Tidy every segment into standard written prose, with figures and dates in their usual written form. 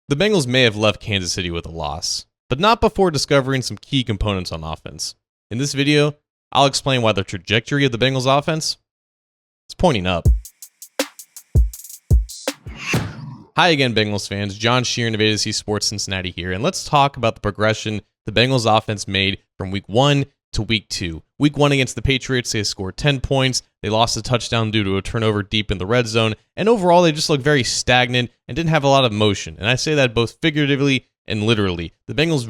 The Bengals may have left Kansas City with a loss, but not before discovering some key components on offense. In this video, I'll explain why the trajectory of the Bengals offense is pointing up. Hi again, Bengals fans. John Sheeran of A2C Sports Cincinnati here, and let's talk about the progression the Bengals offense made from week 1 to week 2. Week 1 against the Patriots, they scored 10 points. They lost a touchdown due to a turnover deep in the red zone, and overall they just looked very stagnant and didn't have a lot of motion. And I say that both figuratively and literally. The Bengals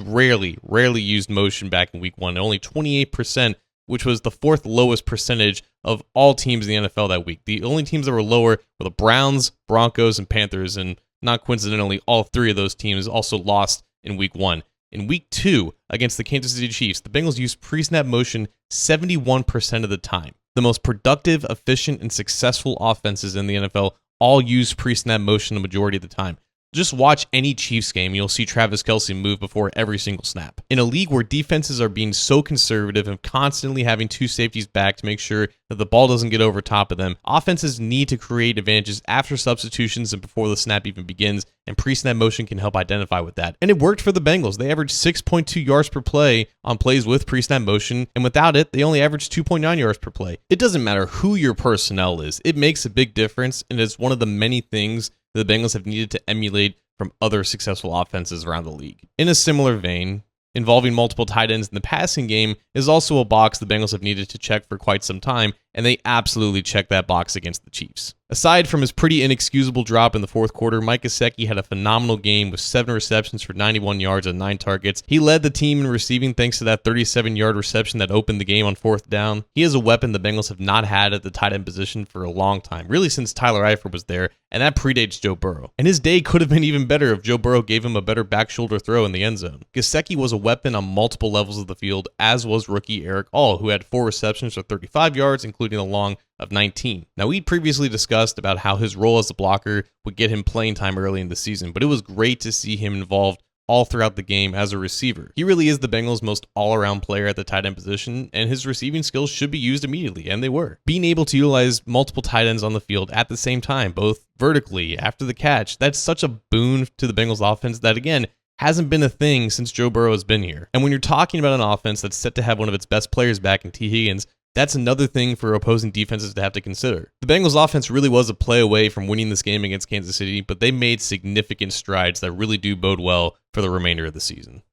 rarely used motion back in week 1, only 28%, which was the fourth lowest percentage of all teams in the NFL that week. The only teams that were lower were the Browns, Broncos, and Panthers, and not coincidentally, all three of those teams also lost in week 1. In week 2, against the Kansas City Chiefs, the Bengals used pre-snap motion 71% of the time. The most productive, efficient, and successful offenses in the NFL all use pre-snap motion the majority of the time. Just watch any Chiefs game, you'll see Travis Kelce move before every single snap. In a league where defenses are being so conservative and constantly having two safeties back to make sure that the ball doesn't get over top of them, offenses need to create advantages after substitutions and before the snap even begins, and pre-snap motion can help identify with that. And it worked for the Bengals. They averaged 6.2 yards per play on plays with pre-snap motion, and without it, they only averaged 2.9 yards per play. It doesn't matter who your personnel is. It makes a big difference, and it's one of the many things the Bengals have needed to emulate from other successful offenses around the league. In a similar vein, involving multiple tight ends in the passing game is also a box the Bengals have needed to check for quite some time, and they absolutely checked that box against the Chiefs. Aside from his pretty inexcusable drop in the fourth quarter, Mike Gesicki had a phenomenal game with 7 receptions for 91 yards on 9 targets. He led the team in receiving thanks to that 37-yard reception that opened the game on 4th down. He is a weapon the Bengals have not had at the tight end position for a long time, really since Tyler Eifert was there, and that predates Joe Burrow. And his day could have been even better if Joe Burrow gave him a better back shoulder throw in the end zone. Gesicki was a weapon on multiple levels of the field, as was rookie Eric All, who had 4 receptions for 35 yards, including a long of 19. Now, we previously discussed about how his role as a blocker would get him playing time early in the season, but it was great to see him involved all throughout the game as a receiver. He really is the Bengals' most all-around player at the tight end position, and his receiving skills should be used immediately, and they were. Being able to utilize multiple tight ends on the field at the same time, both vertically, after the catch, that's such a boon to the Bengals offense that, again, hasn't been a thing since Joe Burrow has been here. And when you're talking about an offense that's set to have one of its best players back in T. Higgins, that's another thing for opposing defenses to have to consider. The Bengals offense really was a play away from winning this game against Kansas City, but they made significant strides that really do bode well for the remainder of the season.